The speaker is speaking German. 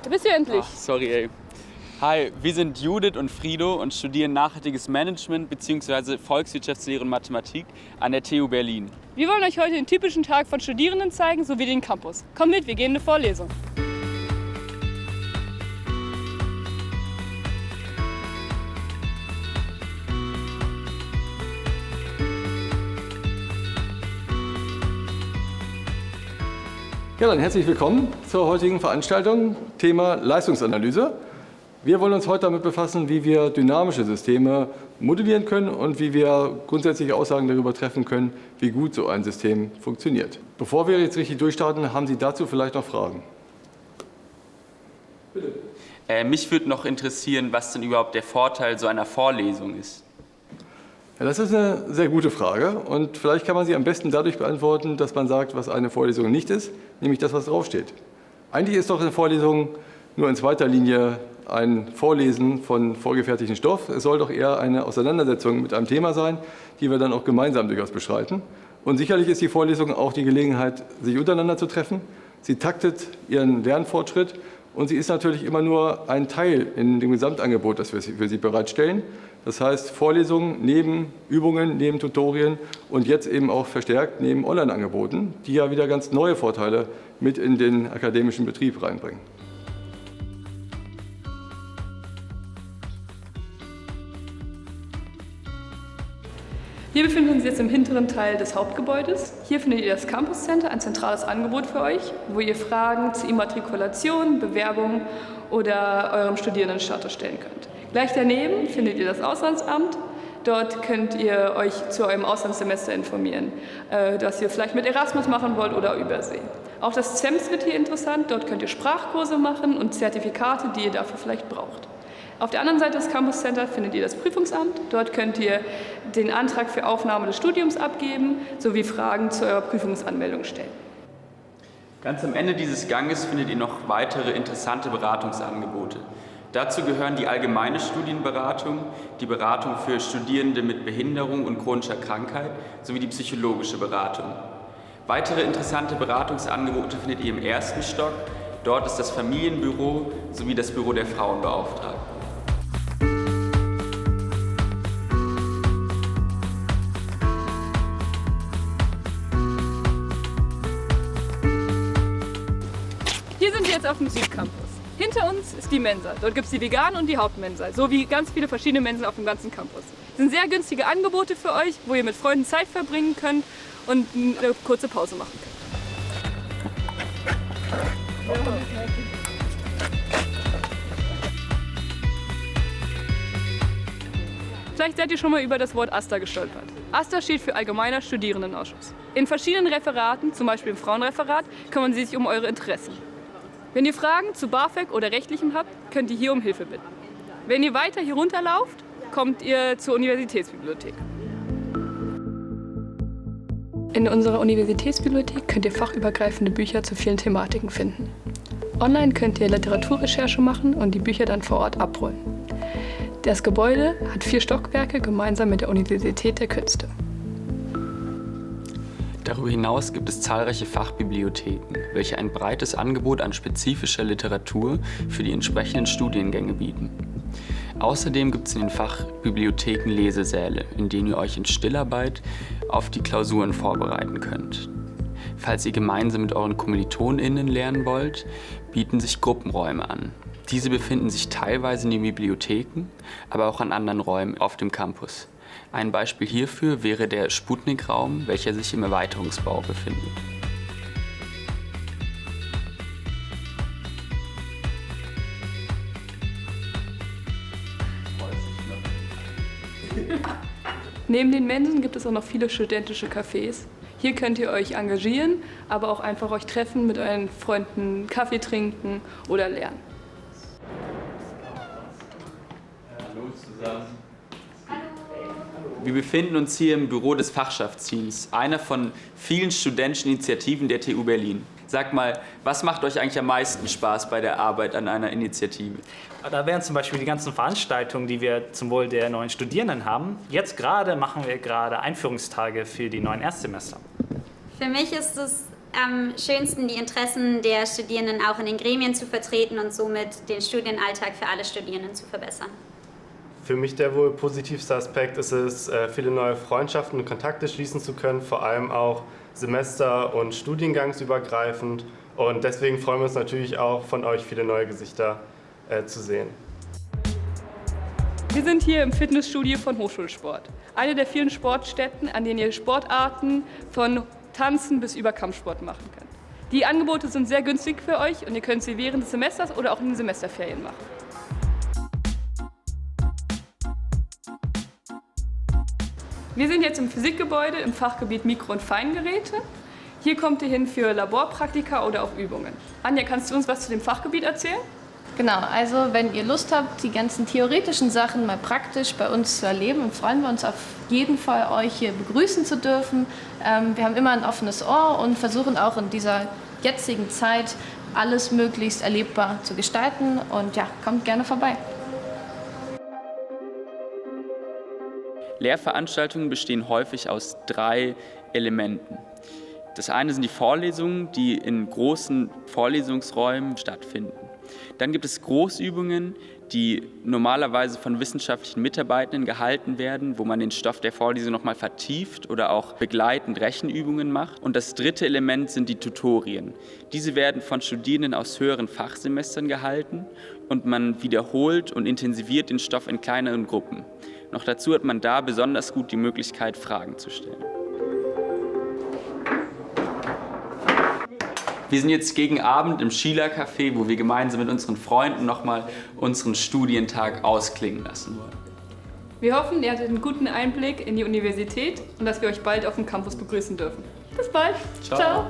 Da bist du endlich. Ach, sorry, ey. Hi, wir sind Judith und Frido und studieren nachhaltiges Management bzw. Volkswirtschaftslehre und Mathematik an der TU Berlin. Wir wollen euch heute den typischen Tag von Studierenden zeigen, sowie den Campus. Kommt mit, wir gehen in eine Vorlesung. Ja, dann herzlich willkommen zur heutigen Veranstaltung, Thema Leistungsanalyse. Wir wollen uns heute damit befassen, wie wir dynamische Systeme modellieren können und wie wir grundsätzliche Aussagen darüber treffen können, wie gut so ein System funktioniert. Bevor wir jetzt richtig durchstarten, haben Sie dazu vielleicht noch Fragen? Bitte. Mich würde noch interessieren, was denn überhaupt der Vorteil so einer Vorlesung ist. Ja, das ist eine sehr gute Frage und vielleicht kann man sie am besten dadurch beantworten, dass man sagt, was eine Vorlesung nicht ist, nämlich das, was draufsteht. Eigentlich ist doch eine Vorlesung nur in zweiter Linie ein Vorlesen von vorgefertigten Stoff. Es soll doch eher eine Auseinandersetzung mit einem Thema sein, die wir dann auch gemeinsam durchaus beschreiten. Und sicherlich ist die Vorlesung auch die Gelegenheit, sich untereinander zu treffen. Sie taktet Ihren Lernfortschritt und sie ist natürlich immer nur ein Teil in dem Gesamtangebot, das wir für Sie bereitstellen. Das heißt, Vorlesungen neben Übungen, neben Tutorien und jetzt eben auch verstärkt neben Online-Angeboten, die ja wieder ganz neue Vorteile mit in den akademischen Betrieb reinbringen. Wir befinden uns jetzt im hinteren Teil des Hauptgebäudes. Hier findet ihr das Campus Center, ein zentrales Angebot für euch, wo ihr Fragen zur Immatrikulation, Bewerbung oder eurem Studierendenstatus stellen könnt. Gleich daneben findet ihr das Auslandsamt. Dort könnt ihr euch zu eurem Auslandssemester informieren, das ihr vielleicht mit Erasmus machen wollt oder übersee. Auch das CEMS wird hier interessant. Dort könnt ihr Sprachkurse machen und Zertifikate, die ihr dafür vielleicht braucht. Auf der anderen Seite des Campus Center findet ihr das Prüfungsamt. Dort könnt ihr den Antrag für Aufnahme des Studiums abgeben, sowie Fragen zu eurer Prüfungsanmeldung stellen. Ganz am Ende dieses Ganges findet ihr noch weitere interessante Beratungsangebote. Dazu gehören die allgemeine Studienberatung, die Beratung für Studierende mit Behinderung und chronischer Krankheit sowie die psychologische Beratung. Weitere interessante Beratungsangebote findet ihr im ersten Stock. Dort ist das Familienbüro sowie das Büro der Frauenbeauftragten. Hier sind wir jetzt auf dem Südcampus. Hinter uns ist die Mensa. Dort gibt es die Vegan- und die Hauptmensa, sowie ganz viele verschiedene Mensen auf dem ganzen Campus. Das sind sehr günstige Angebote für euch, wo ihr mit Freunden Zeit verbringen könnt und eine kurze Pause machen könnt. Vielleicht seid ihr schon mal über das Wort AStA gestolpert. AStA steht für Allgemeiner Studierendenausschuss. In verschiedenen Referaten, zum Beispiel im Frauenreferat, kümmern sie sich um eure Interessen. Wenn ihr Fragen zu BAföG oder Rechtlichem habt, könnt ihr hier um Hilfe bitten. Wenn ihr weiter hier runterlauft, kommt ihr zur Universitätsbibliothek. In unserer Universitätsbibliothek könnt ihr fachübergreifende Bücher zu vielen Thematiken finden. Online könnt ihr Literaturrecherche machen und die Bücher dann vor Ort abholen. Das Gebäude hat 4 Stockwerke gemeinsam mit der Universität der Künste. Darüber hinaus gibt es zahlreiche Fachbibliotheken, welche ein breites Angebot an spezifischer Literatur für die entsprechenden Studiengänge bieten. Außerdem gibt es in den Fachbibliotheken Lesesäle, in denen ihr euch in Stillarbeit auf die Klausuren vorbereiten könnt. Falls ihr gemeinsam mit euren KommilitonInnen lernen wollt, bieten sich Gruppenräume an. Diese befinden sich teilweise in den Bibliotheken, aber auch an anderen Räumen auf dem Campus. Ein Beispiel hierfür wäre der Sputnik-Raum, welcher sich im Erweiterungsbau befindet. Neben den Mensen gibt es auch noch viele studentische Cafés. Hier könnt ihr euch engagieren, aber auch einfach euch treffen, mit euren Freunden Kaffee trinken oder lernen. Hallo zusammen. Wir befinden uns hier im Büro des Fachschaftsteams, einer von vielen studentischen Initiativen der TU Berlin. Sagt mal, was macht euch eigentlich am meisten Spaß bei der Arbeit an einer Initiative? Da wären zum Beispiel die ganzen Veranstaltungen, die wir zum Wohl der neuen Studierenden haben. Jetzt gerade machen wir Einführungstage für die neuen Erstsemester. Für mich ist es am schönsten, die Interessen der Studierenden auch in den Gremien zu vertreten und somit den Studienalltag für alle Studierenden zu verbessern. Für mich der wohl positivste Aspekt ist es, viele neue Freundschaften und Kontakte schließen zu können, vor allem auch semester- und studiengangsübergreifend. Und deswegen freuen wir uns natürlich auch, von euch viele neue Gesichter zu sehen. Wir sind hier im Fitnessstudio von Hochschulsport, eine der vielen Sportstätten, an denen ihr Sportarten von Tanzen bis über Kampfsport machen könnt. Die Angebote sind sehr günstig für euch und ihr könnt sie während des Semesters oder auch in den Semesterferien machen. Wir sind jetzt im Physikgebäude im Fachgebiet Mikro- und Feingeräte. Hier kommt ihr hin für Laborpraktika oder auch Übungen. Anja, kannst du uns was zu dem Fachgebiet erzählen? Genau, also wenn ihr Lust habt, die ganzen theoretischen Sachen mal praktisch bei uns zu erleben, freuen wir uns auf jeden Fall, euch hier begrüßen zu dürfen. Wir haben immer ein offenes Ohr und versuchen auch in dieser jetzigen Zeit alles möglichst erlebbar zu gestalten. Und ja, kommt gerne vorbei. Lehrveranstaltungen bestehen häufig aus 3 Elementen. Das eine sind die Vorlesungen, die in großen Vorlesungsräumen stattfinden. Dann gibt es Großübungen, die normalerweise von wissenschaftlichen Mitarbeitenden gehalten werden, wo man den Stoff der Vorlesung nochmal vertieft oder auch begleitend Rechenübungen macht. Und das dritte Element sind die Tutorien. Diese werden von Studierenden aus höheren Fachsemestern gehalten und man wiederholt und intensiviert den Stoff in kleineren Gruppen. Noch dazu hat man da besonders gut die Möglichkeit, Fragen zu stellen. Wir sind jetzt gegen Abend im Schülercafé, wo wir gemeinsam mit unseren Freunden nochmal unseren Studientag ausklingen lassen wollen. Wir hoffen, ihr hattet einen guten Einblick in die Universität und dass wir euch bald auf dem Campus begrüßen dürfen. Bis bald. Ciao.